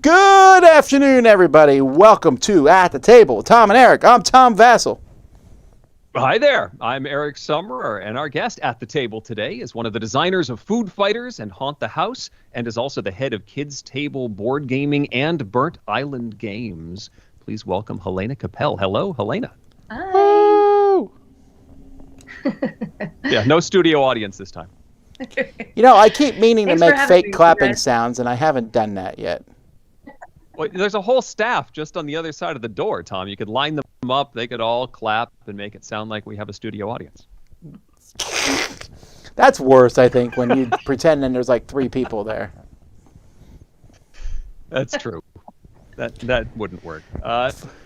Good afternoon, everybody. Welcome to At the Table with Tom and Eric. I'm Tom Vassell. Hi there. I'm Eric Summerer, and our guest at the table today is one of the designers of Food Fighters and Haunt the House, and is also the head of Kids Table Board Gaming and Burnt Island Games. Please welcome Helaina Cappel. Hello, Helaina. Hi. Woo! Yeah, no studio audience this time. You know, I keep meaning to Thanks for make having fake me, clapping guys. sounds, and I haven't done that yet. Well, there's a whole staff just on the other side of the door, Tom. You could line them up. They could all clap and make it sound like we have a studio audience. That's worse, I think, when you pretend and there's like 3 people there. That's true. That wouldn't work.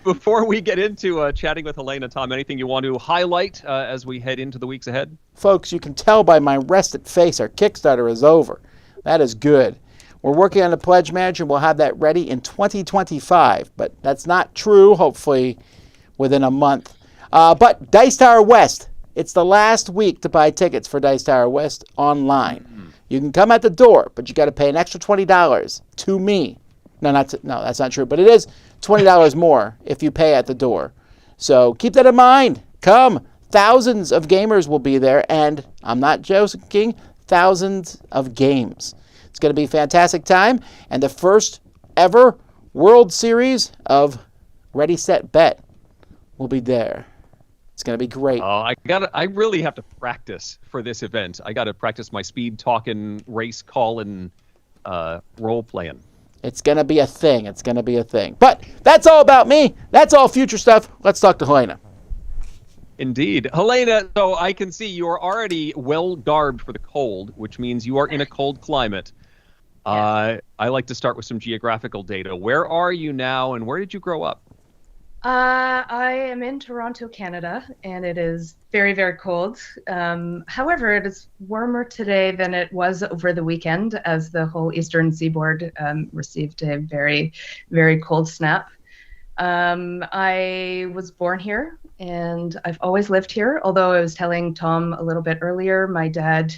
Before we get into chatting with Helaina, Tom, anything you want to highlight as we head into the weeks ahead? Folks, you can tell by my rested face our Kickstarter is over. That is good. We're working on the Pledge Manager. We'll have that ready in 2025, but that's not true, hopefully within a month. But Dice Tower West, it's the last week to buy tickets for Dice Tower West online. Mm-hmm. You can come at the door, but you got to pay an extra $20 to me. No, that's not true, but it is $20 more if you pay at the door. So keep that in mind. Come. Thousands of gamers will be there, and I'm not joking, thousands of games. It's going to be a fantastic time, and the first ever World Series of Ready, Set, Bet will be there. It's going to be great. Oh, I really have to practice for this event. I got to practice my speed talking, race calling, role playing. It's going to be a thing. It's going to be a thing. But that's all about me. That's all future stuff. Let's talk to Helaina. Indeed. Helaina, so I can see you are already well garbed for the cold, which means you are in a cold climate. I like to start with some geographical data. Where are you now, and where did you grow up? I am in Toronto, Canada, and it is very, very cold. However, it is warmer today than it was over the weekend, as the whole eastern seaboard received a very, very cold snap. I was born here, and I've always lived here, although I was telling Tom a little bit earlier, my dad,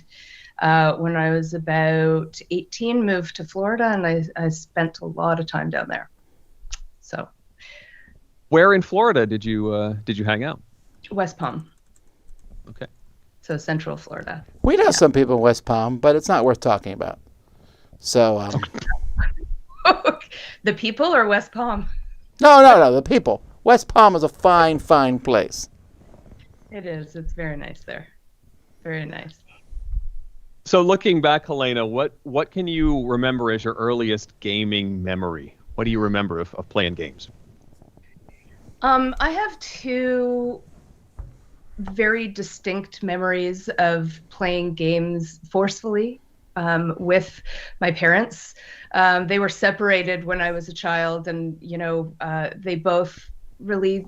when I was about 18, moved to Florida, and I spent a lot of time down there. So, where in Florida did you hang out? West Palm. Okay. So Central Florida. We know some people in West Palm, but it's not worth talking about. So, the people or West Palm? No, the people. West Palm is a fine, fine place. It is. It's very nice there. Very nice. So looking back, Helaina, what can you remember as your earliest gaming memory? What do you remember of playing games? I have 2 very distinct memories of playing games forcefully with my parents. They were separated when I was a child, and they both really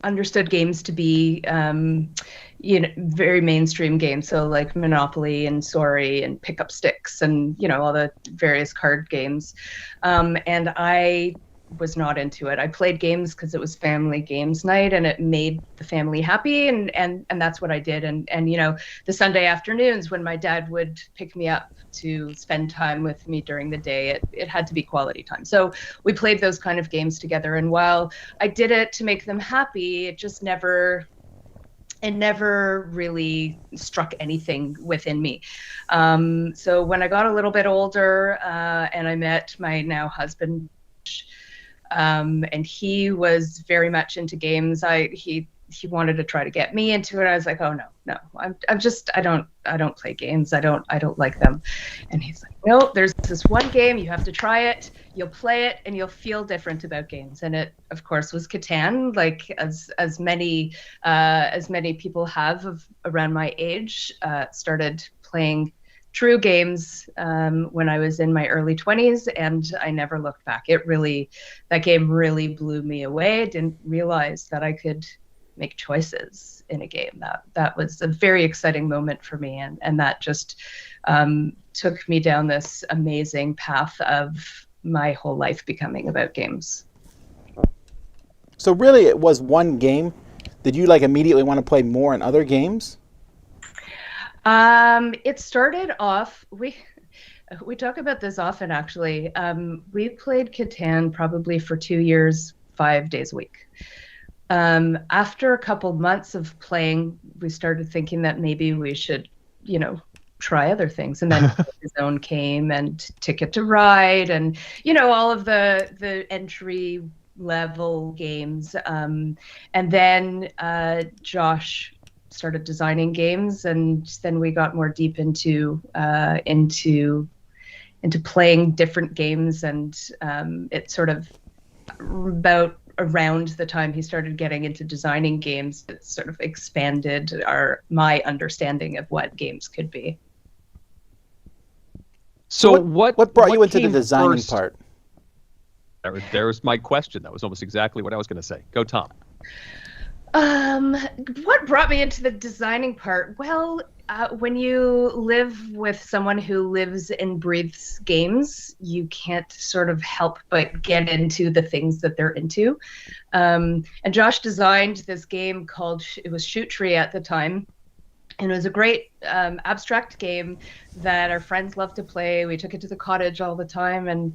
understood games to be very mainstream games, so like Monopoly and Sorry and Pick Up Sticks and all the various card games, and I was not into it. I played games because it was family games night and it made the family happy, and that's what I did. And the Sunday afternoons when my dad would pick me up to spend time with me during the day, it had to be quality time. So we played those kind of games together. And while I did it to make them happy, it never really struck anything within me. So when I got a little bit older and I met my now husband, and he was very much into games, he wanted to try to get me into it. I was like, oh no, I don't play games. I don't like them. And he's like, no, there's this one game, you have to try it, you'll play it, and you'll feel different about games. And it, of course, was Catan, like as many people have around my age. Started playing true games when I was in my early 20s, and I never looked back. That game really blew me away. I didn't realize that I could make choices in a game. That was a very exciting moment for me, and that just took me down this amazing path of my whole life becoming about games. So really it was one game. Did you immediately want to play more in other games? It started off, we talk about this often, actually. We played Catan probably for 2 years, 5 days a week. After a couple months of playing, we started thinking that maybe we should, try other things. And then Zone came, and Ticket to Ride, and, all of the entry level games. And then Josh started designing games, and then we got more deep into playing different games, and it sort of about around the time he started getting into designing games, it sort of expanded my understanding of what games could be. So what brought you into the designing first? part? There was my question. That was almost exactly what I was going to say. Go, Tom. What brought me into the designing part? Well, when you live with someone who lives and breathes games, you can't sort of help but get into the things that they're into. And Josh designed this game it was Shoot Tree at the time. And it was a great abstract game that our friends loved to play. We took it to the cottage all the time. And,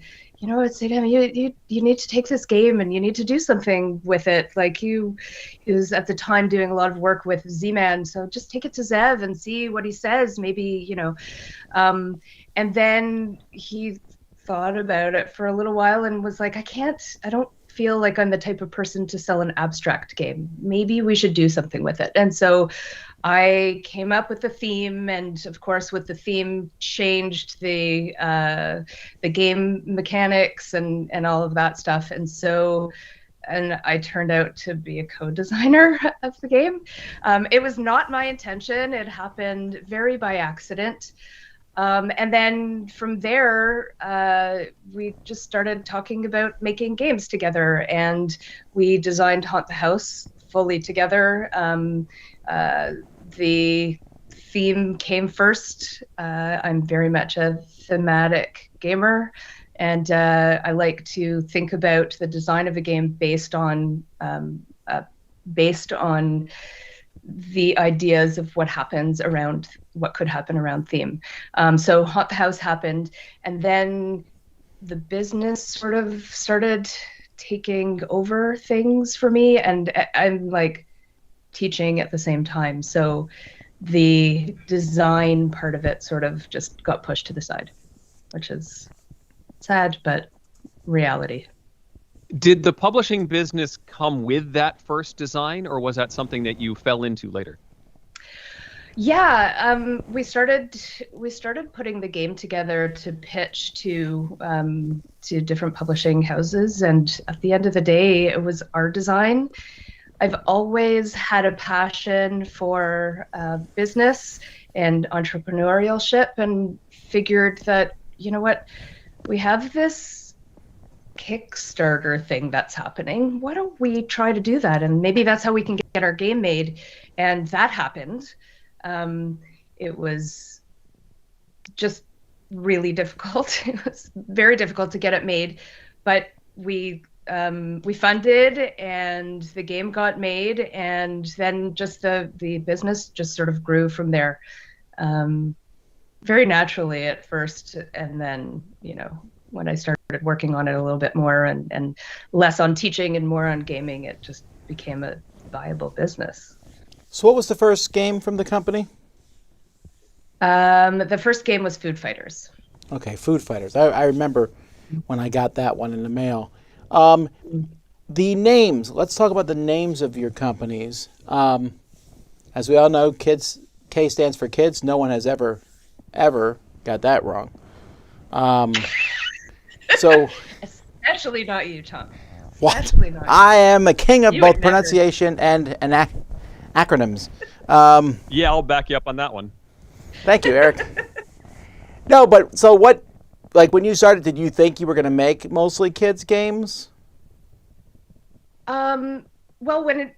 I'd say to him, you need to take this game and you need to do something with it. He was at the time doing a lot of work with Z-Man. So just take it to Zev and see what he says, maybe, And then he thought about it for a little while and was like, I don't feel like I'm the type of person to sell an abstract game. Maybe we should do something with it. And so I came up with the theme, and of course with the theme changed the game mechanics and all of that stuff. And I turned out to be a co-designer of the game. It was not my intention. It happened very by accident. And then from there, we just started talking about making games together, and we designed Haunt the House fully together. The theme came first. I'm very much a thematic gamer, and I like to think about the design of a game based on the ideas of what could happen around theme. So Haunt the House happened, and then the business sort of started taking over things for me, and I'm teaching at the same time. So the design part of it sort of just got pushed to the side, which is sad, but reality. Did the publishing business come with that first design, or was that something that you fell into later? Yeah, we started putting the game together to pitch to different publishing houses, and at the end of the day, it was our design. I've always had a passion for business and entrepreneurship, and figured that, we have this Kickstarter thing that's happening. Why don't we try to do that? And maybe that's how we can get our game made. And that happened. It was just really difficult. It was very difficult to get it made, but we we funded, and the game got made, and then just the business just sort of grew from there, very naturally at first, and then when I started working on it a little bit more, and less on teaching and more on gaming, it just became a viable business. So what was the first game from the company? The first game was Food Fighters. Okay, Food Fighters. I remember when I got that one in the mail. The names. Let's talk about the names of your companies. As we all know, K stands for kids. No one has ever got that wrong. So, especially not you, Tom. What? Especially not you. I am a king of You both would pronunciation and acronyms. Yeah, I'll back you up on that one. Thank you, Eric. No, but so what? Like when you started, did you think you were going to make mostly kids games? Well, when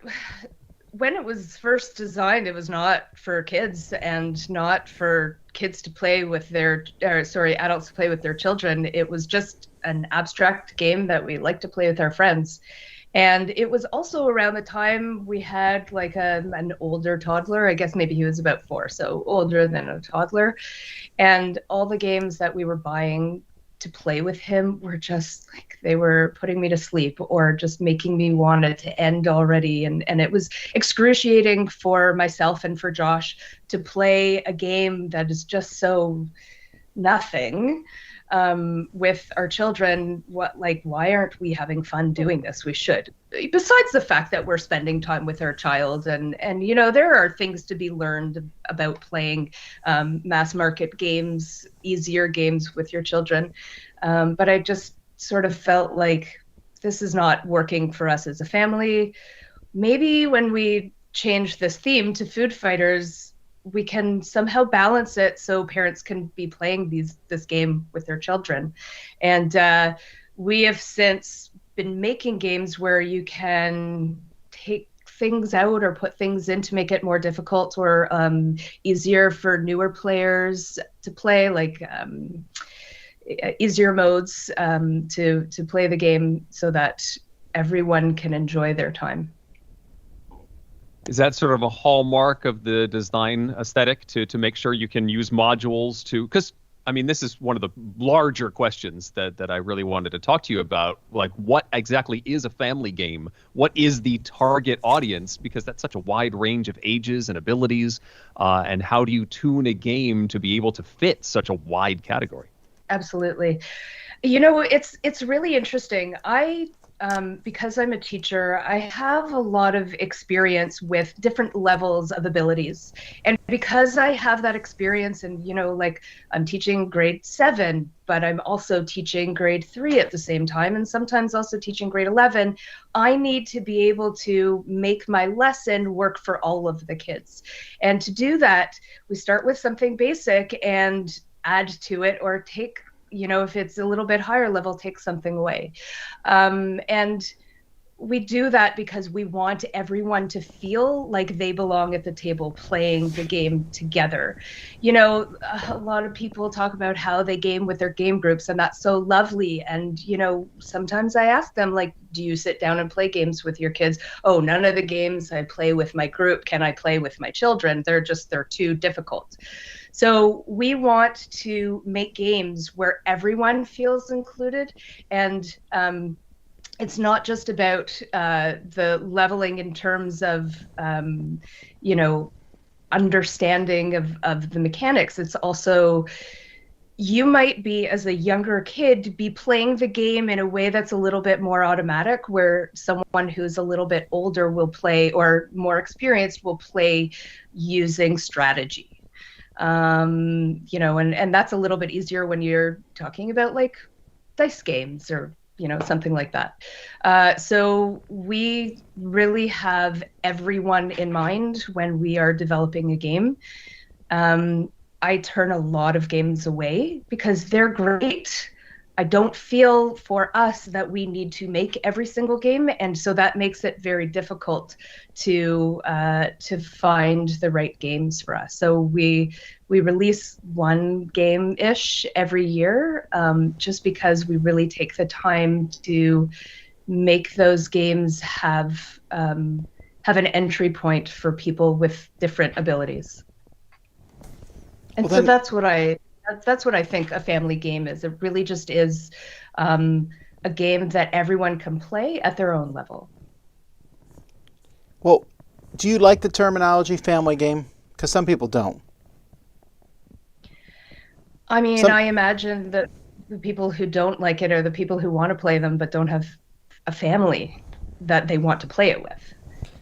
it was first designed, it was not for kids and not for kids to play with adults to play with their children. It was just an abstract game that we like to play with our friends. And it was also around the time we had like an older toddler. I guess maybe he was about 4, so older than a toddler. And all the games that we were buying to play with him were just like, they were putting me to sleep or just making me want it to end already. And it was excruciating for myself and for Josh to play a game that is just so nothing with our children. Why aren't we having fun doing this? We should. Besides the fact that we're spending time with our child, and there are things to be learned about playing mass market games, easier games with your children. But I just sort of felt like this is not working for us as a family. Maybe when we change this theme to Food Fighters, we can somehow balance it so parents can be playing this game with their children. And we have since been making games where you can take things out or put things in to make it more difficult or easier for newer players to play, like easier modes to play the game so that everyone can enjoy their time. Is that sort of a hallmark of the design aesthetic to make sure you can use modules because I mean, this is one of the larger questions that I really wanted to talk to you about. Like, what exactly is a family game? What is the target audience? Because that's such a wide range of ages and abilities. And how do you tune a game to be able to fit such a wide category? Absolutely. It's really interesting. Because I'm a teacher, I have a lot of experience with different levels of abilities. And because I have that experience and, like I'm teaching grade 7, but I'm also teaching grade 3 at the same time, and sometimes also teaching grade 11, I need to be able to make my lesson work for all of the kids. And to do that, we start with something basic and add to it or take, if it's a little bit higher level, take something away. And we do that because we want everyone to feel like they belong at the table playing the game together. A lot of people talk about how they game with their game groups, and that's so lovely. And, sometimes I ask them, like, do you sit down and play games with your kids? Oh, none of the games I play with my group can I play with my children. They're too difficult. So we want to make games where everyone feels included, and it's not just about the leveling in terms of understanding of the mechanics. It's also, you might be, as a younger kid, be playing the game in a way that's a little bit more automatic, where someone who's a little bit older will play, or more experienced will play using strategy. And that's a little bit easier when you're talking about like dice games or, something like that. So we really have everyone in mind when we are developing a game. I turn a lot of games away because they're great. I don't feel for us that we need to make every single game, and so that makes it very difficult to find the right games for us. So we release one game-ish every year, just because we really take the time to make those games have an entry point for people with different abilities. And Well, so then, that's what I think a family game is. It really just is a game that everyone can play at their own level. well, do you like the terminology family game? Because some people don't. I mean, Some I imagine that the people who don't like it are the people who want to play them but don't have a family that they want to play it with.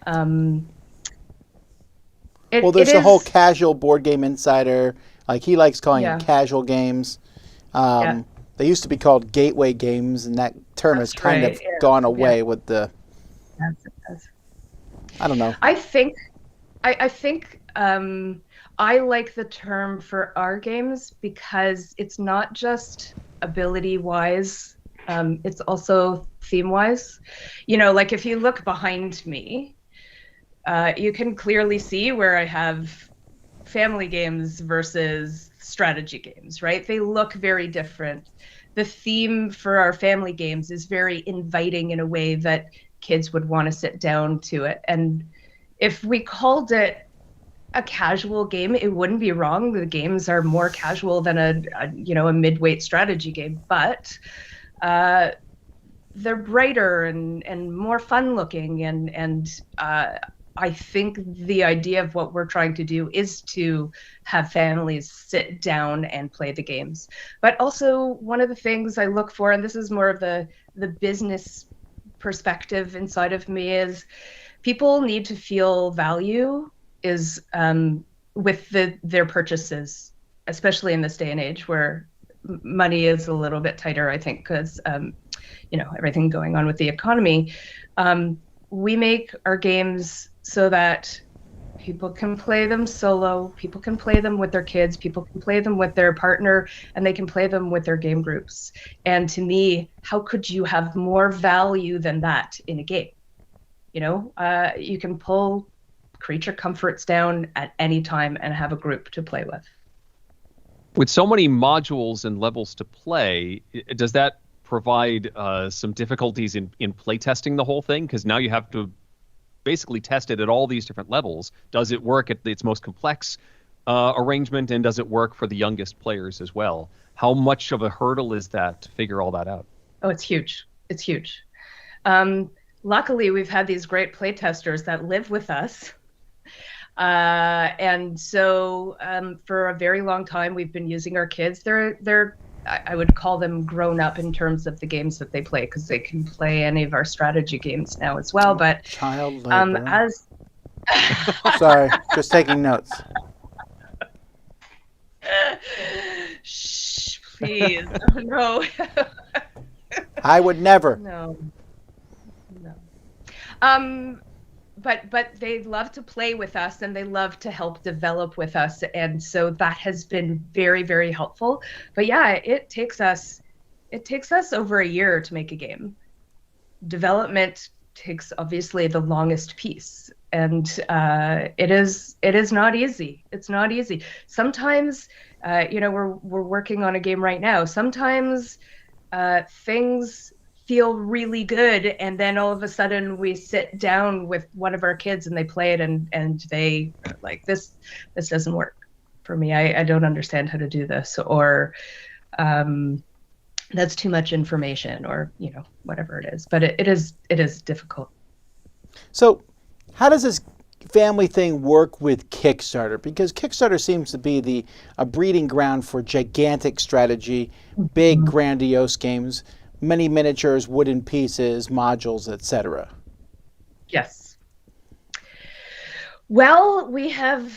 Um, Well, it there's the whole is, casual board game insider. Like he likes calling them yeah, casual games. yeah, They used to be called gateway games, and that term has that's kind right. of Yeah, gone yeah, away with the. that's. I don't know. I think I think I like the term for our games because it's not just ability wise, it's also theme wise. You know, like if you look behind me, you can clearly see where I have family games versus strategy games, right? They look very different. The theme for our family games is very inviting in a way that kids would want to sit down to it. And if we called it a casual game, it wouldn't be wrong. The games are more casual than a mid-weight strategy game, but uh, they're brighter and more fun looking and I think the idea of what we're trying to do is to have families sit down and play the games. But also one of the things I look for, and this is more of the business perspective inside of me, is people need to feel value is with their purchases, especially in this day and age where money is a little bit tighter, I think, because everything going on with the economy. We make our games so that people can play them solo, people can play them with their kids, people can play them with their partner, and they can play them with their game groups. And to me, how could you have more value than that in a game? You can pull creature comforts down at any time and have a group to play with. With so many modules and levels to play, does that provide some difficulties in play testing the whole thing? Because now you have to basically test it at all these different levels. Does it work at its most complex arrangement, and does it work for the youngest players as well? How much of a hurdle is that to figure all that out? Oh, it's huge. It's huge. Luckily, we've had these great play testers that live with us. And so for a very long time, we've been using our kids. They're I would call them grown up in terms of the games that they play, because they can play any of our strategy games now as well. But Child labor. as Sorry, just taking notes. Shh, please. No. I would never. No. But they love to play with us and they love to help develop with us. And so that has been very, very helpful. But yeah, it takes us over a year to make a game. Development takes obviously the longest piece. And it is not easy. It's not easy. Sometimes, we're working on a game right now. Sometimes things feel really good, and then all of a sudden we sit down with one of our kids and they play it and they are like, this doesn't work for me. I don't understand how to do this, or that's too much information, or whatever it is. But it is difficult. So, how does this family thing work with Kickstarter? Because Kickstarter seems to be a breeding ground for gigantic strategy, big grandiose games, many miniatures, wooden pieces, modules, etc. Yes. Well, we have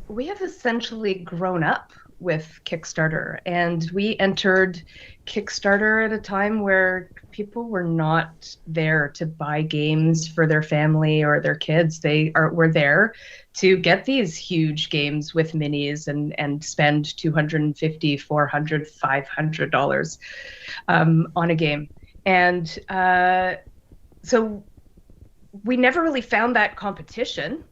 essentially grown up with Kickstarter, and we entered Kickstarter at a time where people were not there to buy games for their family or their kids. Were there to get these huge games with minis and spend $250, $400, $500 on a game. And so we never really found that competition,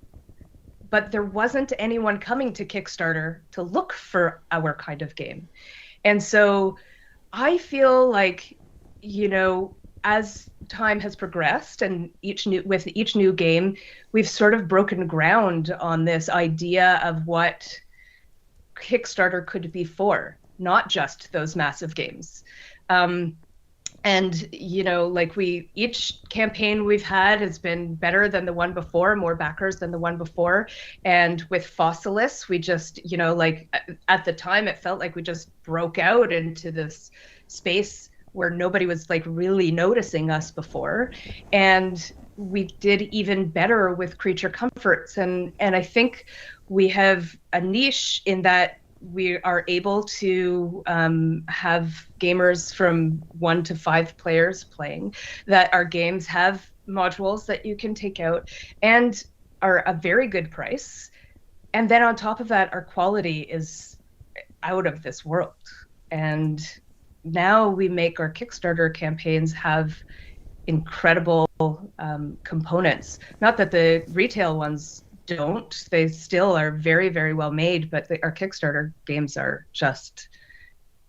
but there wasn't anyone coming to Kickstarter to look for our kind of game. And so I feel like, as time has progressed and with each new game, we've sort of broken ground on this idea of what Kickstarter could be for, not just those massive games. And, like each campaign we've had has been better than the one before, more backers than the one before. And with Fossilis, we just, at the time, it felt like we just broke out into this space where nobody was really noticing us before. And we did even better with Creature Comforts. And I think we have a niche in that we are able to have gamers from 1 to 5 players playing, that our games have modules that you can take out and are a very good price. And then on top of that, our quality is out of this world. And now we make our Kickstarter campaigns have incredible components. Not that the retail ones don't. They still are very, very well made, but our Kickstarter games are just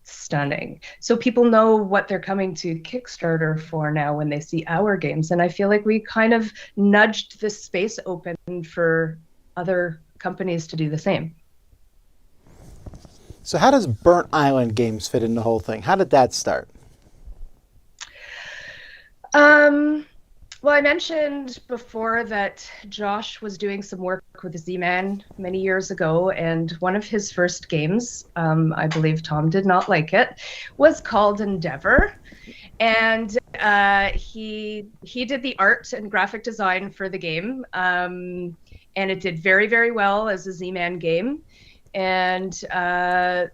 stunning. So people know what they're coming to Kickstarter for now when they see our games. And I feel like we kind of nudged this space open for other companies to do the same. So how does Burnt Island Games fit in the whole thing? How did that start? Well, I mentioned before that Josh was doing some work with Z-Man many years ago, and one of his first games, I believe Tom did not like it, was called Endeavor. And he did the art and graphic design for the game, and it did very, very well as a Z-Man game. And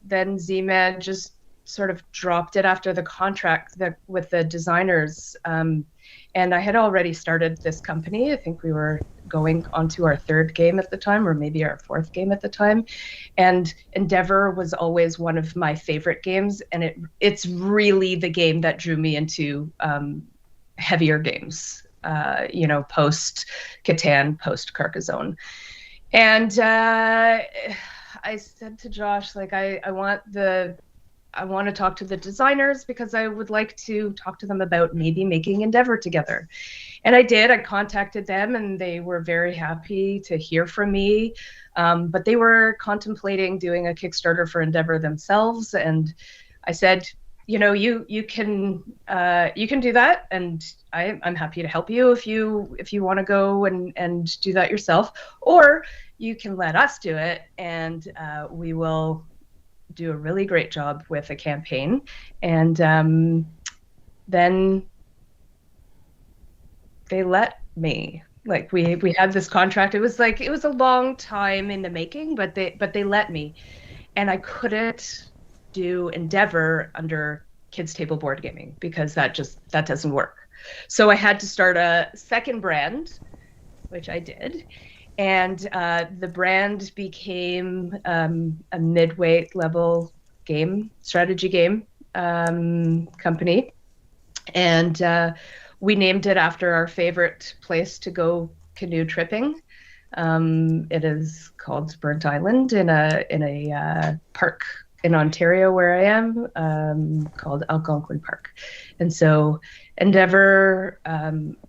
then Z-Man just sort of dropped it after the contract with the designers. And I had already started this company. I think we were going onto our 3rd game at the time, or maybe our 4th game at the time. And Endeavor was always one of my favorite games. And it's really the game that drew me into heavier games, post Catan, post Carcassonne. And I said to Josh, I want to talk to the designers because I would like to talk to them about maybe making Endeavor together. And I did. I contacted them and they were very happy to hear from me. But they were contemplating doing a Kickstarter for Endeavor themselves. And I said, you can do that. And I'm happy to help you if you want to go and do that yourself. Or you can let us do it and we will do a really great job with a campaign. And then they let me. We had this contract. It was a long time in the making, but they let me. And I couldn't do Endeavor under Kids Table Board Gaming because that doesn't work. So I had to start a second brand, which I did. And the brand became a mid-weight level strategy game company. And we named it after our favorite place to go canoe tripping. It is called Burnt Island in a park in Ontario where I am, called Algonquin Park. And so Endeavor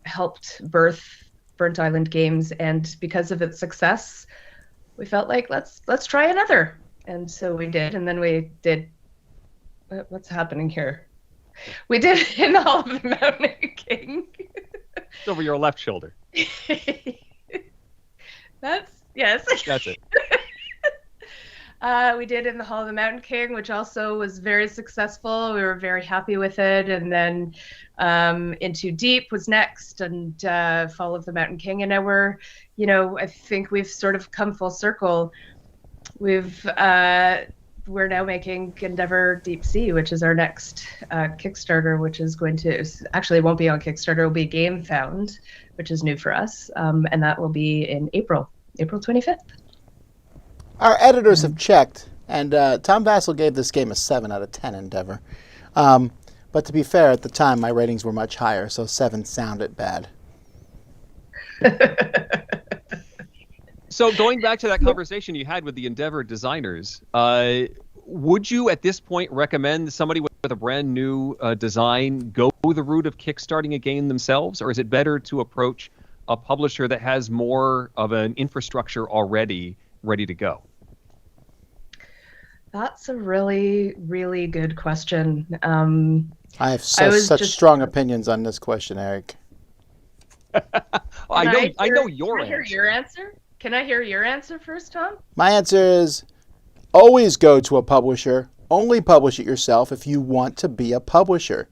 helped birth Burnt Island Games, and because of its success, we felt like let's try another, and so we did. And then we did. What's happening here? We did In the Hall of the Mountain King. It's over your left shoulder. That's it. We did In the Hall of the Mountain King, which also was very successful. We were very happy with it. And then Into Deep was next, and Fall of the Mountain King. And now I think we've sort of come full circle. We're now making Endeavor Deep Sea, which is our next Kickstarter, which is going to, actually it won't be on Kickstarter, it will be Game Found, which is new for us. And that will be in April 25th. Our editors have checked, and Tom Vassell gave this game a 7 out of 10 Endeavor. But to be fair, at the time, my ratings were much higher, so 7 sounded bad. So going back to that conversation you had with the Endeavor designers, would you at this point recommend somebody with with a brand new design go the route of kickstarting a game themselves, or is it better to approach a publisher that has more of an infrastructure already ready to go? That's a really, really good question. I have I was such just strong opinions on this question, Eric. I know your Can I hear answer. your answer? Can I hear your answer first, Tom? My answer is always go to a publisher. Only publish it yourself if you want to be a publisher.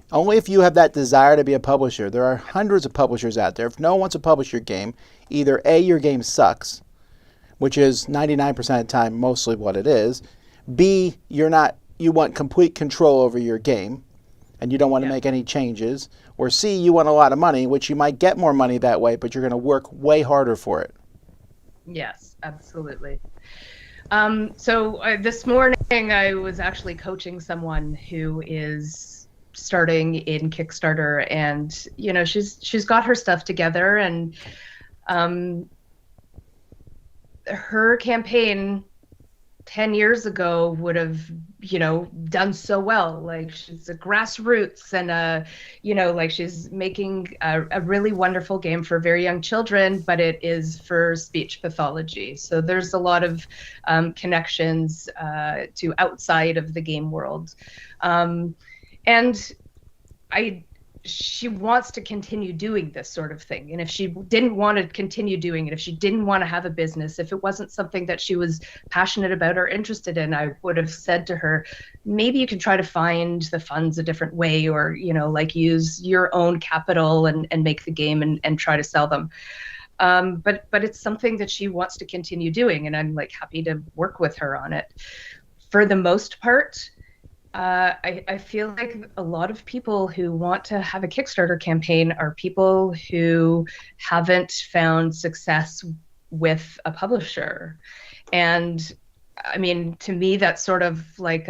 Only if you have that desire to be a publisher. There are hundreds of publishers out there. If no one wants to publish your game, either A, your game sucks, which is 99% of the time mostly what it is. B, you want complete control over your game and you don't want to make any changes. Or C, you want a lot of money, which you might get more money that way, but you're going to work way harder for it. Yes, absolutely. So this morning I was actually coaching someone who is starting in Kickstarter, and she's got her stuff together, and her campaign 10 years ago would have done so well. Like, she's a grassroots, and like, she's making a really wonderful game for very young children, but it is for speech pathology, so there's a lot of connections to outside of the game world, and she wants to continue doing this sort of thing. And if she didn't want to continue doing it, if she didn't want to have a business, if it wasn't something that she was passionate about or interested in, I would have said to her, maybe you can try to find the funds a different way, or, like, use your own capital and make the game and try to sell them. But it's something that she wants to continue doing, and I'm happy to work with her on it. For the most part, I feel like a lot of people who want to have a Kickstarter campaign are people who haven't found success with a publisher. And I mean, to me, that's sort of like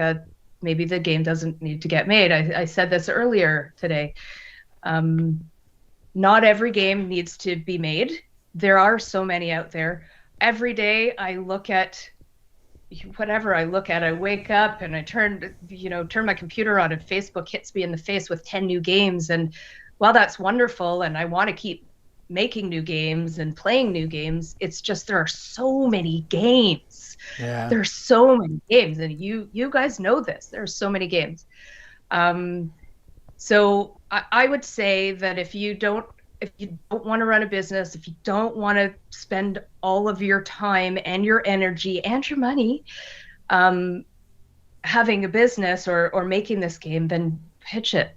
maybe the game doesn't need to get made. I said this earlier today. Not every game needs to be made. There are so many out there. Every day I look at whatever I look at, I wake up and I turn my computer on, and Facebook hits me in the face with 10 new games. And while that's wonderful, and I want to keep making new games and playing new games, it's just, there are so many games. Yeah. There's so many games, and you guys know this. There are so many games. So I would say that if you don't want to run a business, if you don't want to spend all of your time and your energy and your money having a business or making this game, then pitch it.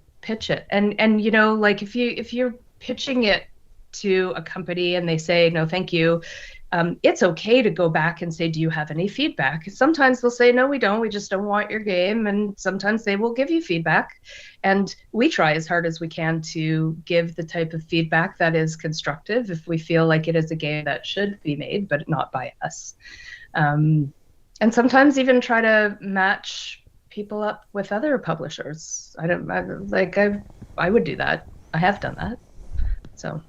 And like, if you're pitching it to a company and they say no thank you, it's okay to go back and say, do you have any feedback? Sometimes they'll say, no, we don't, we just don't want your game. And sometimes they will give you feedback, and we try as hard as we can to give the type of feedback that is constructive if we feel like it is a game that should be made, but not by us. And sometimes even try to match people up with other publishers. I would do that. I have done that. So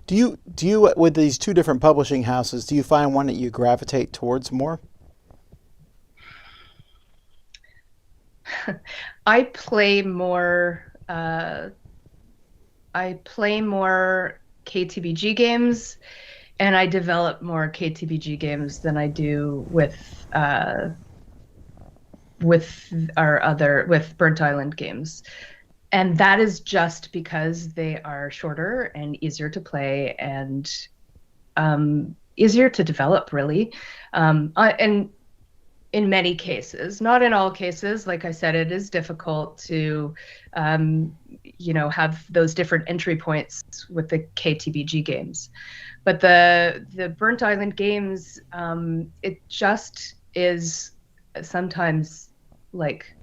Do you with these two different publishing houses, do you find one that you gravitate towards more? I play more KTBG games, and I develop more KTBG games than I do with Burnt Island games. And that is just because they are shorter and easier to play and easier to develop, really. And in many cases, not in all cases, like I said, it is difficult to, have those different entry points with the KTBG games. But the Burnt Island games, it just is sometimes like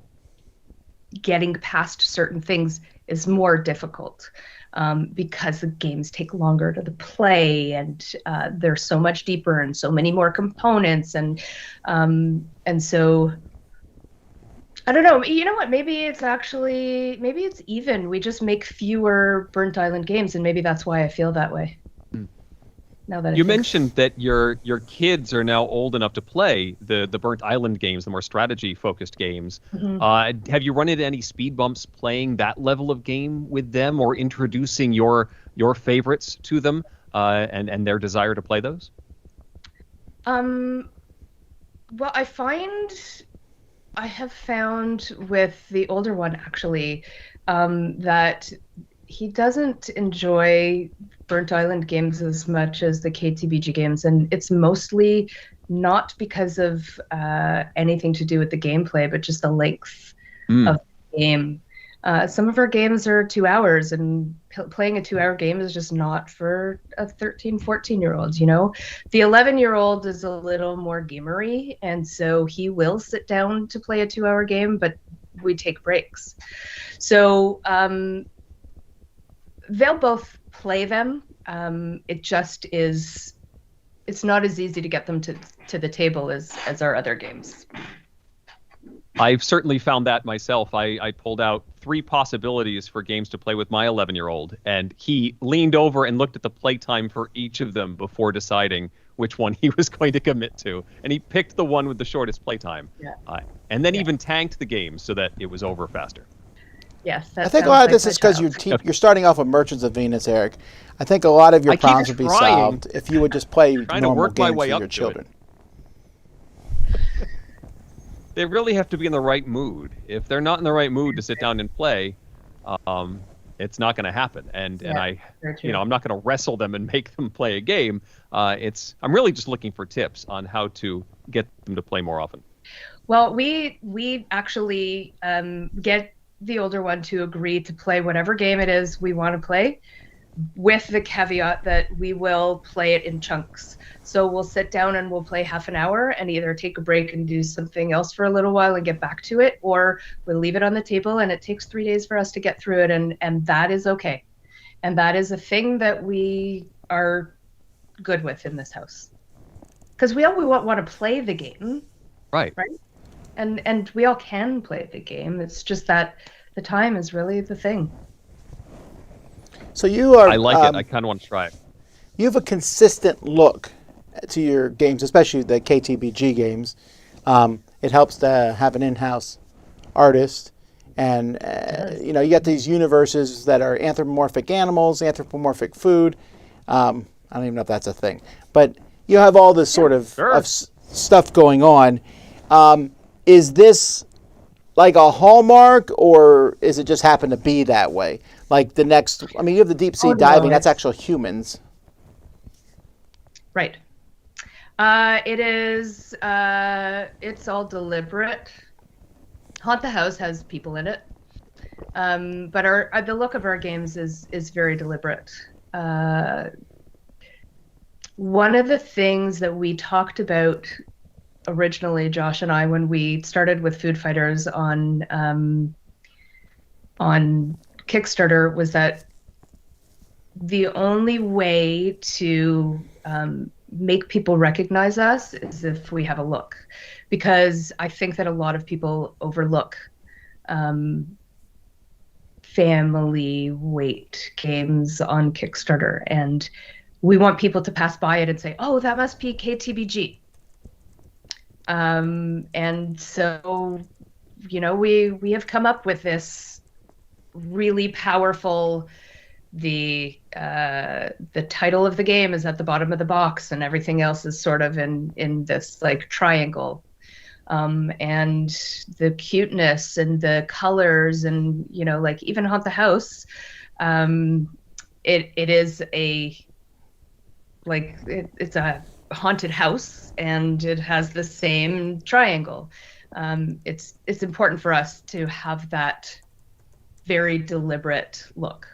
getting past certain things is more difficult because the games take longer to play, and they're so much deeper and so many more components, and so I don't know. You know what? Maybe it's even. We just make fewer Burnt Island games, and maybe that's why I feel that way. now that I You think. mentioned that your kids are now old enough to play the Burnt Island games, the more strategy focused games. Have you run into any speed bumps playing that level of game with them, or introducing your favorites to them, and their desire to play those? Um, well, I have found with the older one actually, that he doesn't enjoy Burnt Island games as much as the KTBG games, and it's mostly not because of anything to do with the gameplay, but just the length of the game. Some of our games are 2 hours, and playing a 2 hour game is just not for a 13, 14-year-old, you know? The 11-year-old is a little more gamery, and so he will sit down to play a 2 hour game, but we take breaks. So they'll both play them. It just is, it's not as easy to get them to the table as our other games. I've certainly found that myself. I pulled out 3 possibilities for games to play with my 11-year-old, and he leaned over and looked at the playtime for each of them before deciding which one he was going to commit to. And he picked the one with the shortest playtime. Yeah. And then even tanked the game so that it was over faster. Yes, I think a lot of this is because you're starting off with Merchants of Venus, Eric. I think a lot of your problems would be solved if you would just play normal games with your children. They really have to be in the right mood. If they're not in the right mood to sit down and play, it's not going to happen. And I'm not going to wrestle them and make them play a game. I'm really just looking for tips on how to get them to play more often. Well, we actually get the older one to agree to play whatever game it is we want to play, with the caveat that we will play it in chunks. So we'll sit down and we'll play half an hour and either take a break and do something else for a little while and get back to it, or we'll leave it on the table and it takes 3 days for us to get through it, and that is okay. And that is a thing that we are good with in this house. Because we all want to play the game. Right. And we all can play the game. It's just that the time is really the thing. So you are. I like it. I kind of want to try it. You have a consistent look to your games, especially the KTBG games. It helps to have an in-house artist, and you got these universes that are anthropomorphic animals, anthropomorphic food. I don't even know if that's a thing, but you have all this sort of stuff going on. Is this like a hallmark, or is it just happen to be that way? Like you have the deep sea diving. That's actual humans. Right. It is. It's all deliberate. Haunt the House has people in it, but the look of our games is very deliberate. One of the things that we talked about originally, Josh and I, when we started with Food Fighters on Kickstarter, was that the only way to make people recognize us is if we have a look, because I think that a lot of people overlook family weight games on Kickstarter, and we want people to pass by it and say, "Oh, that must be KTBG." And so, we have come up with this really powerful. The title of the game is at the bottom of the box, and everything else is sort of in this like triangle. And the cuteness and the colors, and like even Haunt the House, it is it's a haunted house, and it has the same triangle. It's important for us to have that very deliberate look.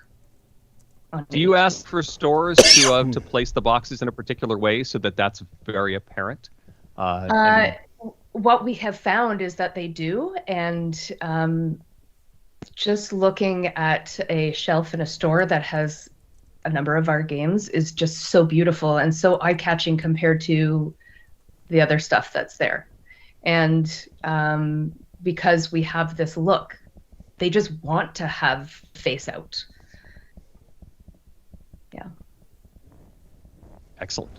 Do you ask for stores to place the boxes in a particular way so that that's very apparent? What we have found is that they do, and just looking at a shelf in a store that has a number of our games is just so beautiful and so eye-catching compared to the other stuff that's there. And because we have this look, they just want to have face out. Yeah. Excellent.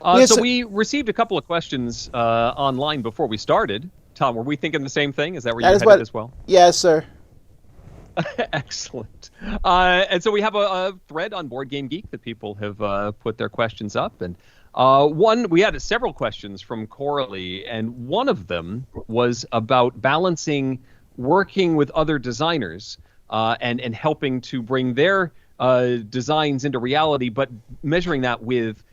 Yes, So we received a couple of questions online before we started. Tom, were we thinking the same thing? Is that where you're headed as well? Yes, sir. Excellent. And so we have a thread on Board Game Geek that people have put their questions up. And we had several questions from Coralie, and one of them was about balancing working with other designers and helping to bring their designs into reality, but measuring that with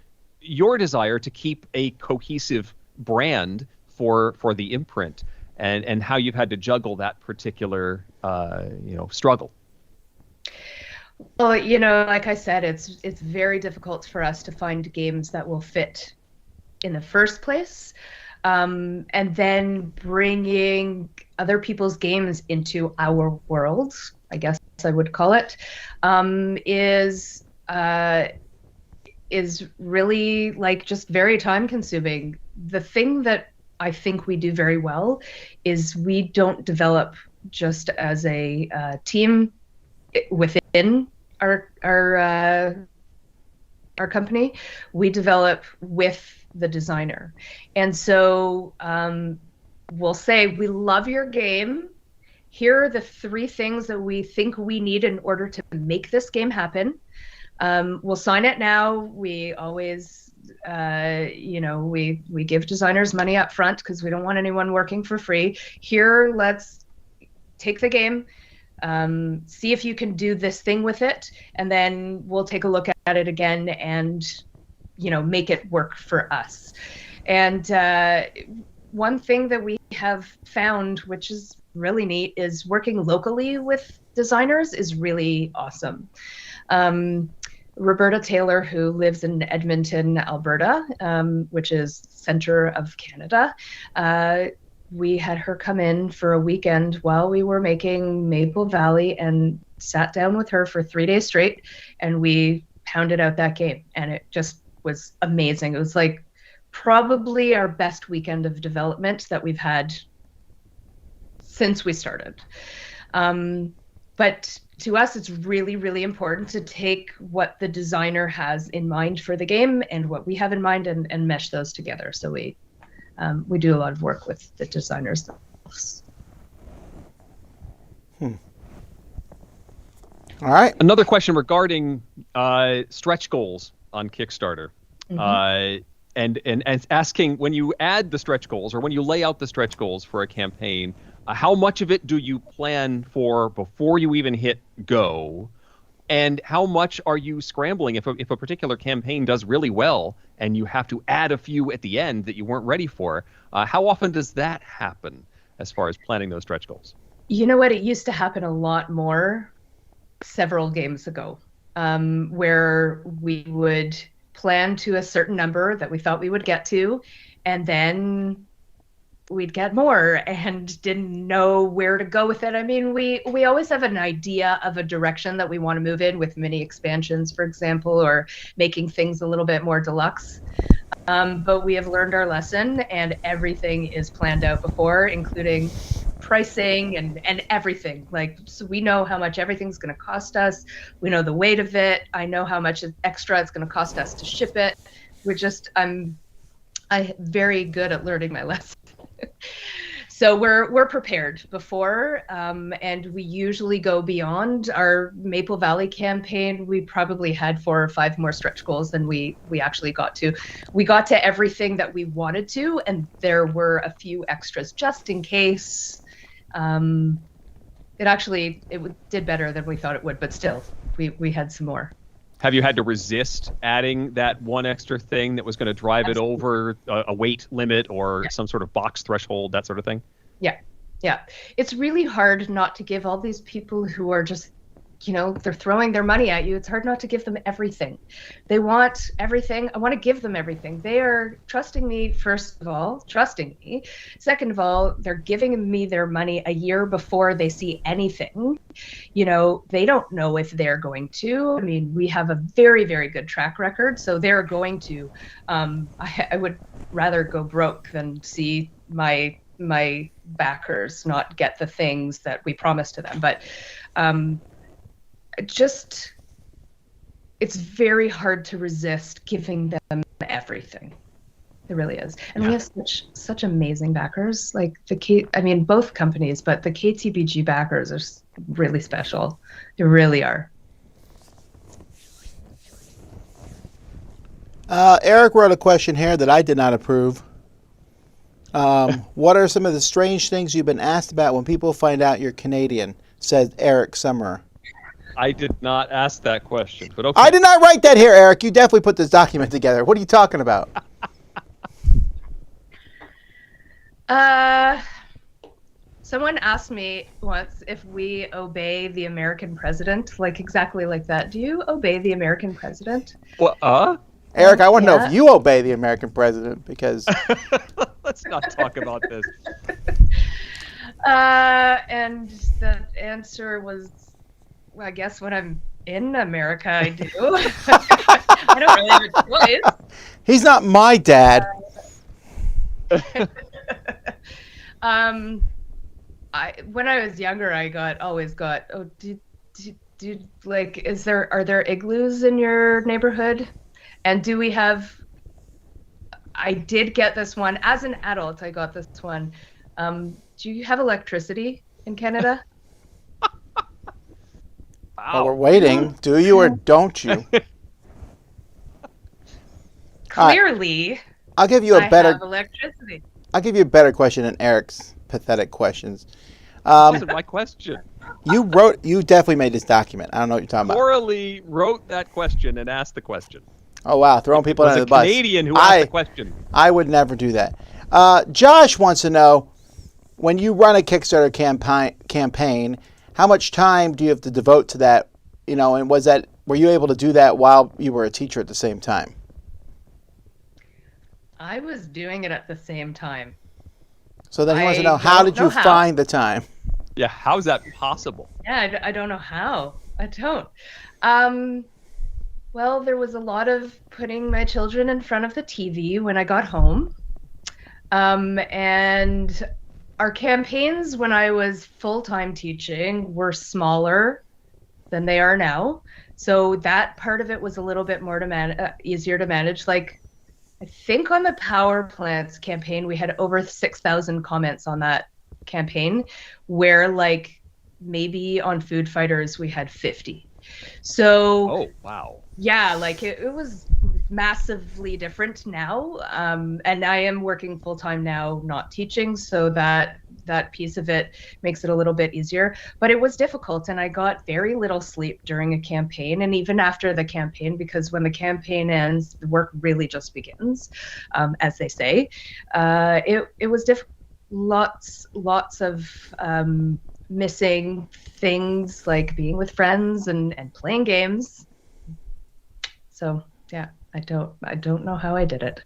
your desire to keep a cohesive brand for the imprint, and how you've had to juggle that particular struggle. Well, like I said, it's very difficult for us to find games that will fit in the first place, and then bringing other people's games into our world, I guess I would call it, is really like just very time consuming. The thing that I think we do very well is we don't develop just as a team within our company. We develop with the designer, and so we'll say, we love your game. Here are the 3 things that we think we need in order to make this game happen. We'll sign it now. We always, we give designers money up front because we don't want anyone working for free. Here, let's take the game, see if you can do this thing with it, and then we'll take a look at it again and, make it work for us. And one thing that we have found, which is really neat, is working locally with designers is really awesome. Roberta Taylor, who lives in Edmonton, Alberta, which is center of Canada, we had her come in for a weekend while we were making Maple Valley and sat down with her for 3 days straight, and we pounded out that game, and it just was amazing. It was like probably our best weekend of development that we've had since we started. But to us, it's really, really important to take what the designer has in mind for the game and what we have in mind and mesh those together. So we do a lot of work with the designers themselves. All right. Another question regarding stretch goals on Kickstarter. Mm-hmm. And asking, when you add the stretch goals or when you lay out the stretch goals for a campaign, how much of it do you plan for before you even hit go? And how much are you scrambling if a particular campaign does really well and you have to add a few at the end that you weren't ready for? How often does that happen as far as planning those stretch goals? You know what? It used to happen a lot more several games ago, where we would plan to a certain number that we thought we would get to, and then we'd get more and didn't know where to go with it. I mean, we always have an idea of a direction that we want to move in with mini expansions, for example, or making things a little bit more deluxe. But we have learned our lesson, and everything is planned out before, including pricing and everything. Like, so we know how much everything's going to cost us. We know the weight of it. I know how much extra it's going to cost us to ship it. I'm very good at learning my lesson. So we're prepared before, and we usually go beyond our Maple Valley campaign. We probably had 4 or 5 more stretch goals than we actually got to. We got to everything that we wanted to, and there were a few extras just in case. It did better than we thought it would, but still, we had some more. Have you had to resist adding that one extra thing that was going to drive Absolutely. it over a weight limit or some sort of box threshold, that sort of thing? Yeah. It's really hard not to give all these people who are just, they're throwing their money at you. It's hard not to give them everything. They want everything. I want to give them everything. They are trusting me, first of all, trusting me. Second of all, they're giving me their money a year before they see anything. They don't know if they're going to. I mean, we have a very, very good track record. So they're going to. I would rather go broke than see my backers not get the things that we promised to them. But it's very hard to resist giving them everything. It really is. And we have such amazing backers. Like both companies, but the KTBG backers are really special. They really are. Eric wrote a question here that I did not approve. What are some of the strange things you've been asked about when people find out you're Canadian? Says Eric Summerer. I did not ask that question, but okay. I did not write that here, Eric. You definitely put this document together. What are you talking about? Someone asked me once if we obey the American president, like exactly like that. Do you obey the American president? Well, Eric, I want to know if you obey the American president, because... Let's not talk about this. And the answer was, well, I guess when I'm in America, I do. I don't really have a choice. He's not my dad. When I was younger, I always got, oh, like, are there igloos in your neighborhood? And do we have, I did get this one as an adult. I got this one. Do you have electricity in Canada? Wow. Well, we're waiting. Do you or don't you? Clearly, I'll give you I have electricity. I'll give you a better question than Eric's pathetic questions. That wasn't my question. You definitely made this document. I don't know what you're talking about. Morally wrote that question and asked the question. Oh, wow. Throwing people under the bus. It was a Canadian who asked the question. I would never do that. Josh wants to know, when you run a Kickstarter campaign, how much time do you have to devote to that? You know, and were you able to do that while you were a teacher at the same time? I was doing it at the same time. So then he wants to know, how did you find the time? Yeah, how's that possible? Yeah, I don't know how. I don't. Well, there was a lot of putting my children in front of the TV when I got home. And our campaigns when I was full-time teaching were smaller than they are now. So that part of it was a little bit more easier to manage. Like, I think on the power plants campaign, we had over 6,000 comments on that campaign, where like maybe on Food Fighters we had 50. So, oh wow, yeah, like it was massively different now. And I am working full time now, not teaching, so that piece of it makes it a little bit easier. But it was difficult, and I got very little sleep during a campaign, and even after the campaign, because when the campaign ends, the work really just begins, as they say. It was difficult. Lots of missing things, like being with friends and playing games. So yeah, I don't know how I did it.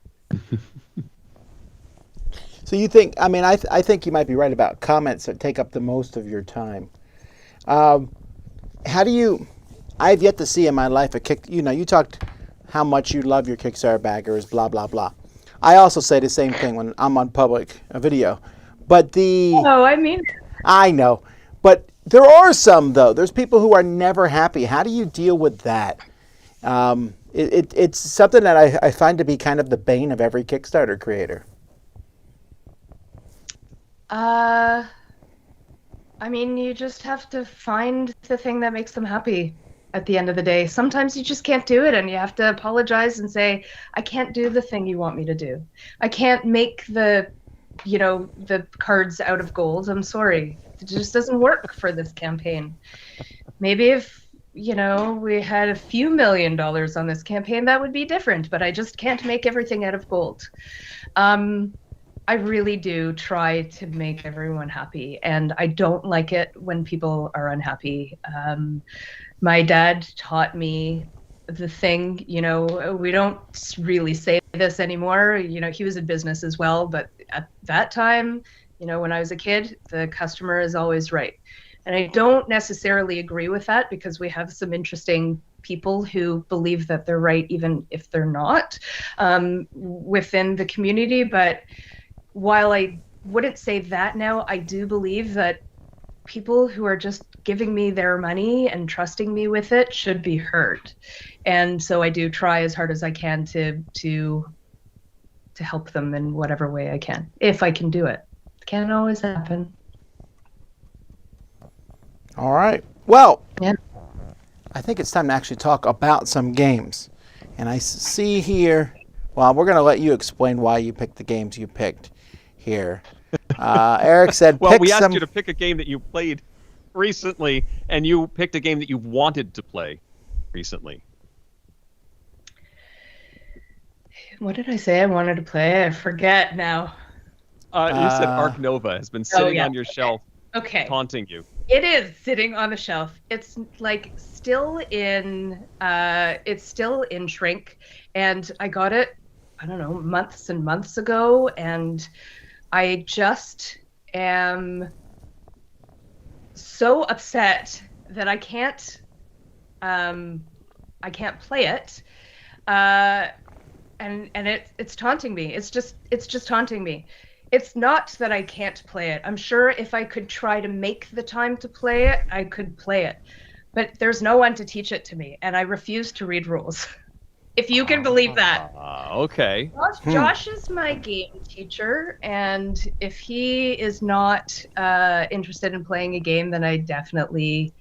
So you think, I mean, I think you might be right about comments that take up the most of your time. How do you, I've yet to see in my life you talked how much you love your Kickstarter backers, blah, blah, blah. I also say the same thing when I'm on a video. But I know. But there are some, though. There's people who are never happy. How do you deal with that? It's something that I find to be kind of the bane of every Kickstarter creator. I mean, you just have to find the thing that makes them happy at the end of the day. Sometimes you just can't do it, and you have to apologize and say, I can't do the thing you want me to do. I can't make the cards out of gold. I'm sorry. It just doesn't work for this campaign. Maybe if, we had a few $1 million on this campaign, that would be different, but I just can't make everything out of gold. I really do try to make everyone happy, and I don't like it when people are unhappy. My dad taught me the thing, we don't really say this anymore. He was in business as well, but at that time, when I was a kid, the customer is always right. And I don't necessarily agree with that, because we have some interesting people who believe that they're right, even if they're not, within the community. But while I wouldn't say that now, I do believe that people who are just giving me their money and trusting me with it should be heard. And so I do try as hard as I can to help them in whatever way I can, if I can do it. It can't always happen. All right. Well, Yeah. I think it's time to actually talk about some games. And I see here, well, we're going to let you explain why you picked the games you picked here. Eric said, Well, pick we asked some... you to pick a game that you played recently, and you picked a game that you wanted to play recently. What did I say I wanted to play? I forget now. You said Ark Nova has been sitting yeah. on your shelf, Okay. taunting you. It is sitting on the shelf. It's like still in shrink, and I got it, I don't know, months and months ago, and I just am so upset that I can't play it. And it's taunting me. It's just taunting me. It's not that I can't play it. I'm sure if I could try to make the time to play it, I could play it. But there's no one to teach it to me, and I refuse to read rules. If you can believe that. Okay. Josh is my game teacher, and if he is not interested in playing a game, then I definitely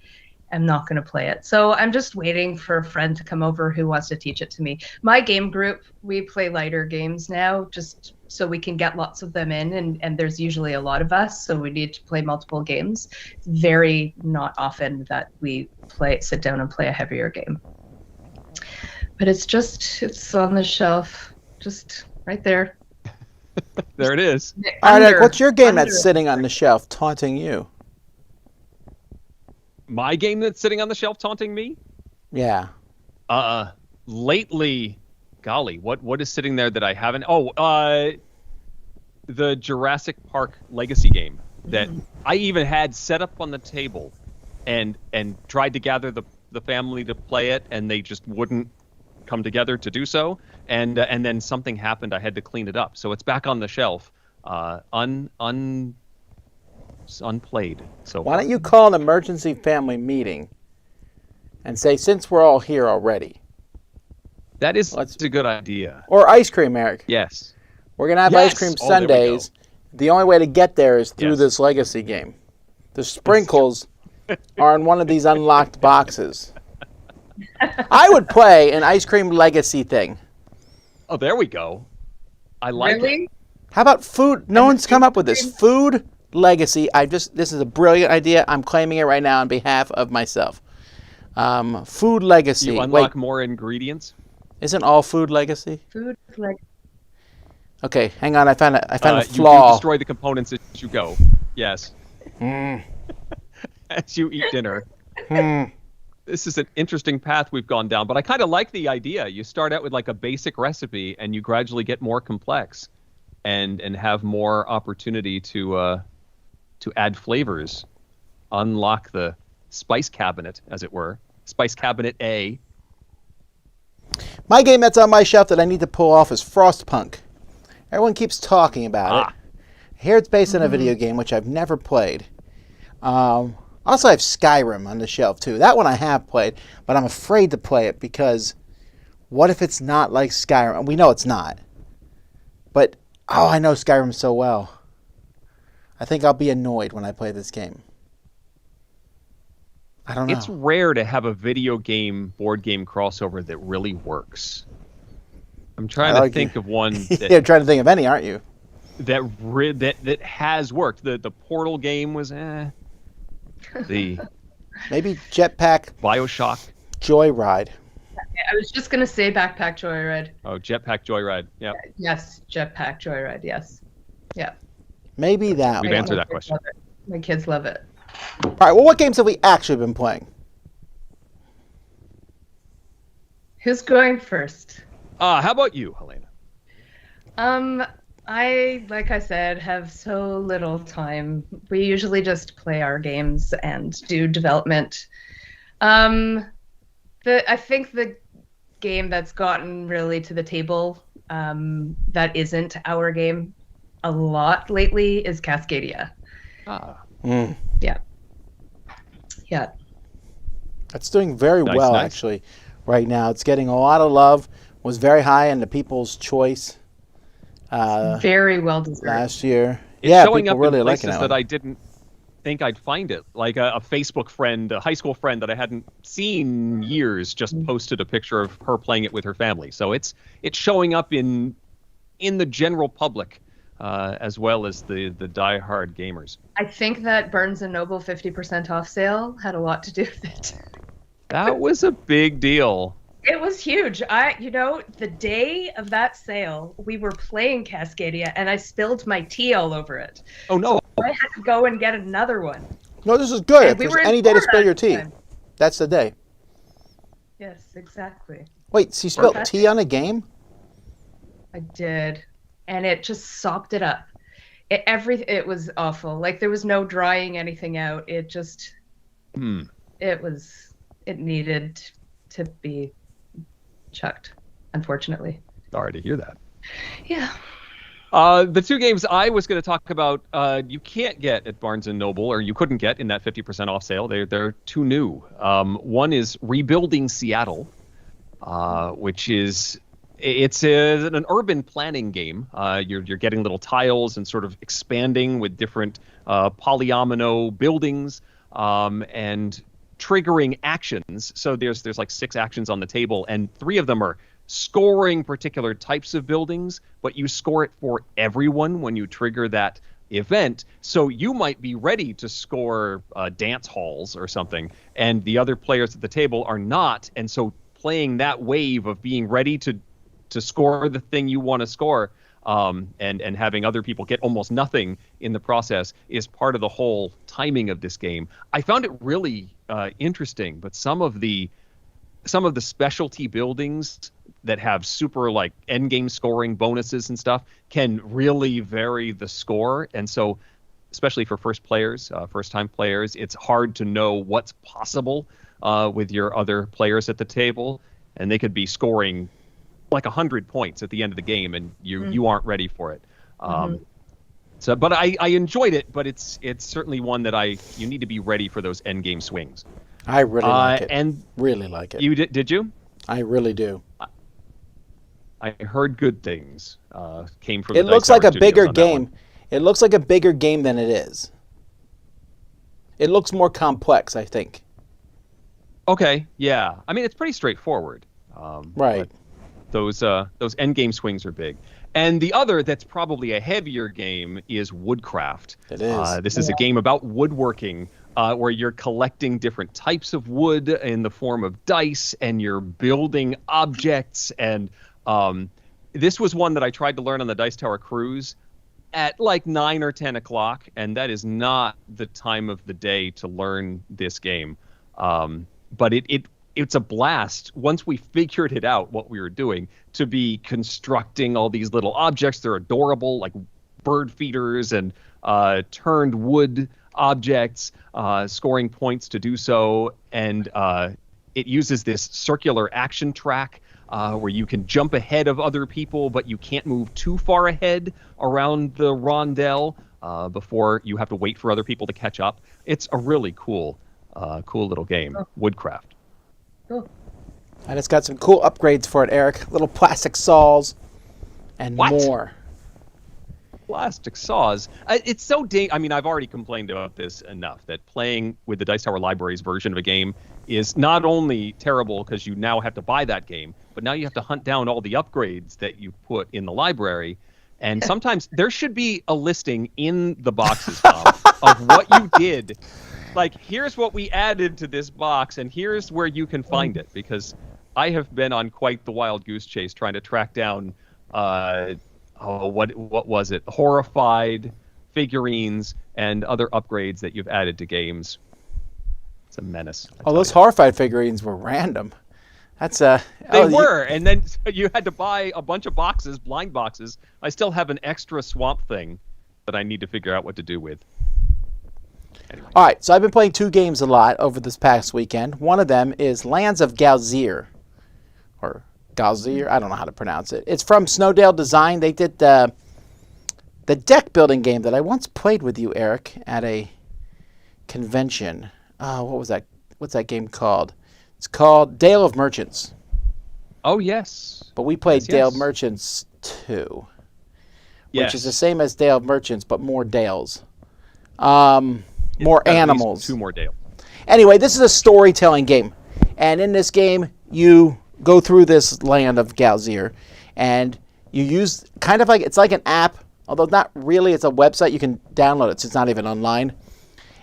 am not going to play it. So I'm just waiting for a friend to come over who wants to teach it to me. My game group, we play lighter games now, just so we can get lots of them in, and there's usually a lot of us, so we need to play multiple games. It's very not often that we sit down and play a heavier game. But it's on the shelf, just right there. There it is. All right, Eric, what's your game that's sitting on the shelf taunting you? My game that's sitting on the shelf taunting me? Yeah. Lately, golly, what is sitting there that I haven't? The Jurassic Park Legacy game that I even had set up on the table and tried to gather the family to play it, and they just wouldn't come together to do so. And then something happened. I had to clean it up. So it's back on the shelf, unplayed. So why don't you call an emergency family meeting and say, since we're all here already. That is a good idea. Or ice cream, Eric. Yes. We're going to have ice cream Sundays. The only way to get there is through this legacy game. The sprinkles are in one of these unlocked boxes. I would play an ice cream legacy thing. Oh, there we go. I like it. How about food? No one's come up with this. Food legacy. This is a brilliant idea. I'm claiming it right now on behalf of myself. Food legacy. You unlock more ingredients? Isn't all food legacy? Food legacy. Okay, hang on. I found a flaw. You destroy the components as you go. Yes. As you eat dinner. This is an interesting path we've gone down, but I kind of like the idea. You start out with like a basic recipe, and you gradually get more complex, and have more opportunity to add flavors, unlock the spice cabinet, as it were. Spice cabinet A. My game that's on my shelf that I need to pull off is Frostpunk. Everyone keeps talking about it. Here it's based on a video game, which I've never played. Also, I have Skyrim on the shelf, too. That one I have played, but I'm afraid to play it because what if it's not like Skyrim? We know it's not. But, I know Skyrim so well. I think I'll be annoyed when I play this game. I don't know. It's rare to have a video game, board game crossover that really works. I'm trying to think of one. You're trying to think of any, aren't you? That has worked. The Portal game was The maybe Jetpack BioShock Joyride. I was just gonna say Backpack Joyride. Oh, Jetpack Joyride. Yeah. Yes, Jetpack Joyride. Yes. Yeah. Maybe that. We've answered that question. My kids love it. All right. Well, what games have we actually been playing? Who's going first? How about you, Helaina? I, like I said, have so little time. We usually just play our games and do development. I think the game that's gotten really to the table that isn't our game a lot lately is Cascadia. Ah. Yeah. yet. It's doing very Nice, well, nice. actually, right now. It's getting a lot of love. Was very high in the People's Choice Very well deserved. last year. It's Yeah, showing people up in really liking places that that one. I didn't think I'd find it. Like a Facebook friend, a high school friend that I hadn't seen years, just posted a picture of her playing it with her family. So it's showing up in the general public as well as the diehard gamers. I think that Barnes & Noble 50% off sale had a lot to do with it. That was a big deal. It was huge. The day of that sale, we were playing Cascadia, and I spilled my tea all over it. Oh no. I had to go and get another one. No, this is good. And If we there's were in any day to Florida spill your at the tea, time. that's the day. Yes, exactly. Wait, so you spilled Okay. tea on a game? I did, and it just sopped it up. It was awful. Like there was no drying anything out. It just, it needed to be chucked, unfortunately. Sorry to hear that. Yeah. The two games I was going to talk about, you can't get at Barnes & Noble, or you couldn't get in that 50% off sale. They're too new. One is Rebuilding Seattle, which is an urban planning game. You're getting little tiles and sort of expanding with different polyomino buildings and triggering actions. So there's like 6 actions on the table, and 3 of them are scoring particular types of buildings, but you score it for everyone when you trigger that event. So you might be ready to score dance halls or something, and the other players at the table are not. And so playing that wave of being ready to score the thing you want to score, and having other people get almost nothing in the process is part of the whole timing of this game. I found it really interesting, but some of the specialty buildings that have super like end game scoring bonuses and stuff can really vary the score. And so especially for first time players, it's hard to know what's possible with your other players at the table. And they could be scoring like 100 points at the end of the game, and you aren't ready for it. So, but I enjoyed it, but it's certainly one that you need to be ready for those end game swings. I really like it. And really like it. You did you? I really do. I heard good things came from. It the looks Dice like Tower a bigger Studios on that game. one. It looks like a bigger game than it is. It looks more complex, I think. Okay, yeah. I mean, it's pretty straightforward. Right. But those end game swings are big. And the other that's probably a heavier game is Woodcraft. It is. This is a game about woodworking, where you're collecting different types of wood in the form of dice, and you're building objects. And this was one that I tried to learn on the Dice Tower cruise at like 9 or 10 o'clock, and that is not the time of the day to learn this game. But it's a blast once we figured it out what we were doing, to be constructing all these little objects. They're adorable, like bird feeders and turned wood objects, scoring points to do so. And it uses this circular action track where you can jump ahead of other people, but you can't move too far ahead around the rondel before you have to wait for other people to catch up. It's a really cool little game, Woodcraft. Cool. And it's got some cool upgrades for it, Eric. Little plastic saws and What? more. Plastic saws. It's so I mean, I've already complained about this enough, that playing with the Dice Tower Library's version of a game is not only terrible because you now have to buy that game, but now you have to hunt down all the upgrades that you put in the library. And sometimes there should be a listing in the boxes, Tom, of what you did. Like, here's what we added to this box, and here's where you can find it. Because I have been on quite the wild goose chase trying to track down, what was it? Horrified figurines and other upgrades that you've added to games. It's a menace. Oh, those horrified figurines were random. That's They were, and then you had to buy a bunch of boxes, blind boxes. I still have an extra swamp thing that I need to figure out what to do with. Anyway. All right, so I've been playing 2 games a lot over this past weekend. One of them is Lands of Galzir, or Galzir, I don't know how to pronounce it. It's from Snowdale Design. They did the deck building game that I once played with you, Eric, at a convention. what was that? What's that game called? It's called Dale of Merchants. Oh, yes. But we played Yes, Dale of yes. Merchants 2, Yes. which is the same as Dale of Merchants, but more Dales. More At least animals. 2 more Dale. Anyway, this is a storytelling game. And in this game, you go through this land of Galzir, and you use kind of like, it's like an app, although not really, it's a website. You can download it, so it's not even online.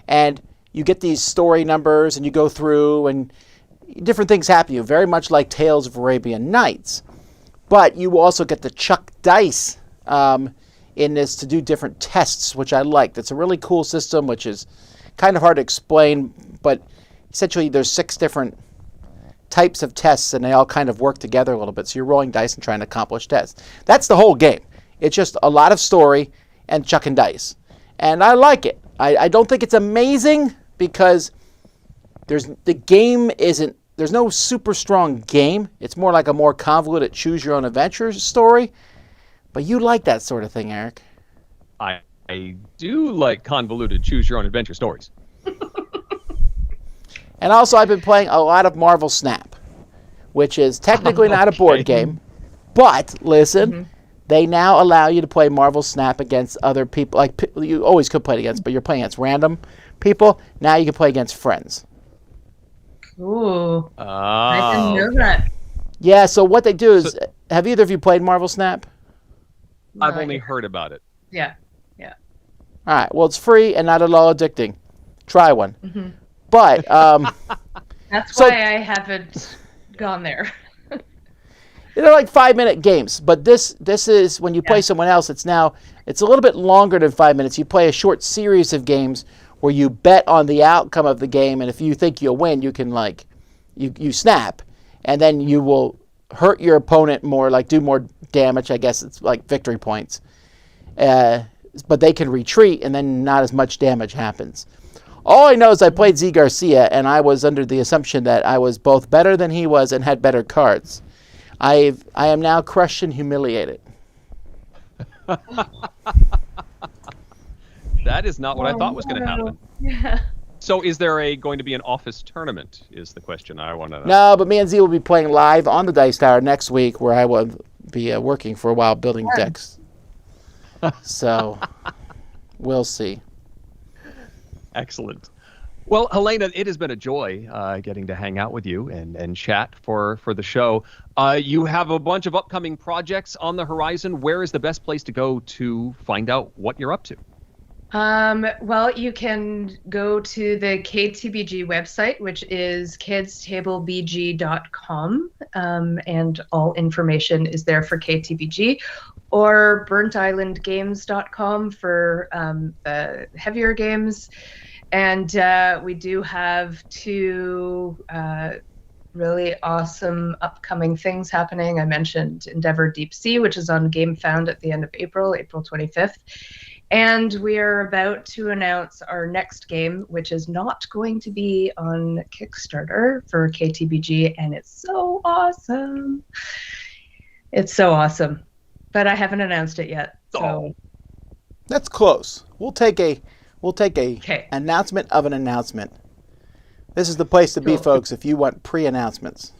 And you get these story numbers, and you go through, and different things happen to you, very much like Tales of Arabian Nights. But you also get to chuck dice in this to do different tests, which I liked. It's a really cool system, which is kind of hard to explain, but essentially there's 6 different types of tests, and they all kind of work together a little bit. So you're rolling dice and trying to accomplish tests. That's the whole game. It's just a lot of story and chucking dice. And I like it. I don't think it's amazing because there's no super strong game. It's more like a more convoluted choose your own adventure story. But you like that sort of thing, Eric. I do like convoluted choose your own adventure stories. And also I've been playing a lot of Marvel Snap, which is technically not a board game. But listen, they now allow you to play Marvel Snap against other people. Like you always could play it against, but you're playing against random people. Now you can play against friends. Ooh. I didn't know that. Yeah, so what they do is, have either of you played Marvel Snap? I've only heard about it. Yeah. All right, well, it's free and not at all addicting. Try one. But that's why I haven't gone there. they're like 5-minute games, but this is when you play someone else. It's a little bit longer than 5 minutes. You play a short series of games where you bet on the outcome of the game, and if you think you'll win, you can you snap, and then you will hurt your opponent more, like do more damage. I guess it's like victory points. But they can retreat, and then not as much damage happens. All I know is I played Z Garcia, and I was under the assumption that I was both better than he was and had better cards. I am now crushed and humiliated. That is not what I thought was going to happen. Yeah. So is there going to be an office tournament is the question I want to know. No, but me and Z will be playing live on the Dice Tower next week, where I will be working for a while building decks. So we'll see. Excellent. Well, Helaina, it has been a joy getting to hang out with you and chat for the show. You have a bunch of upcoming projects on the horizon. Where is the best place to go to find out what you're up to? Well, you can go to the KTBG website, which is kidstablebg.com, and all information is there for KTBG, or burntislandgames.com for the heavier games. And we do have 2 really awesome upcoming things happening. I mentioned Endeavor Deep Sea, which is on Game Found at the end of April 25th. And we are about to announce our next game, which is not going to be on Kickstarter for KTBG, and it's so awesome. It's so awesome. But I haven't announced it yet. So That's close. We'll take a announcement of an announcement. This is the place to be, folks, if you want pre-announcements.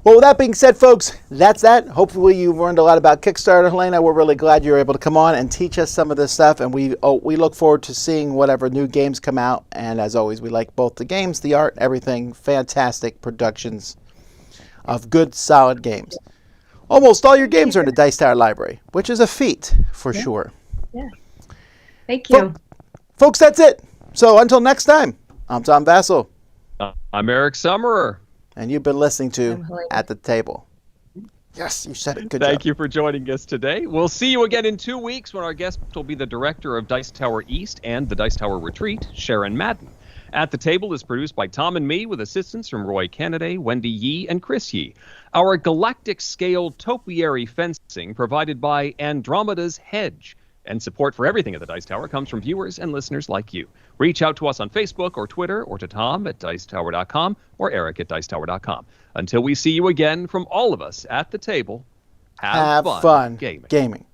Well, with that being said, folks, that's that. Hopefully you've learned a lot about Kickstarter, Helaina. We're really glad you were able to come on and teach us some of this stuff, and we look forward to seeing whatever new games come out. And as always, we like both the games, the art, everything. Fantastic productions of good, solid games. Almost all your games are in the Dice Tower library, which is a feat for sure. Yeah. Thank you. Folks, that's it. So until next time, I'm Tom Vassell. I'm Eric Summerer. And you've been listening to At the Table. Yes, you said it. Good job. Thank you for joining us today. We'll see you again in 2 weeks when our guest will be the director of Dice Tower East and the Dice Tower Retreat, Sharon Madden. At the Table is produced by Tom and me with assistance from Roy Kennedy, Wendy Yee, and Chris Yee. Our galactic-scale topiary fencing provided by Andromeda's Hedge. And support for everything at the Dice Tower comes from viewers and listeners like you. Reach out to us on Facebook or Twitter, or to Tom at Dicetower.com or Eric at Dicetower.com. Until we see you again, from all of us at the table, have fun gaming.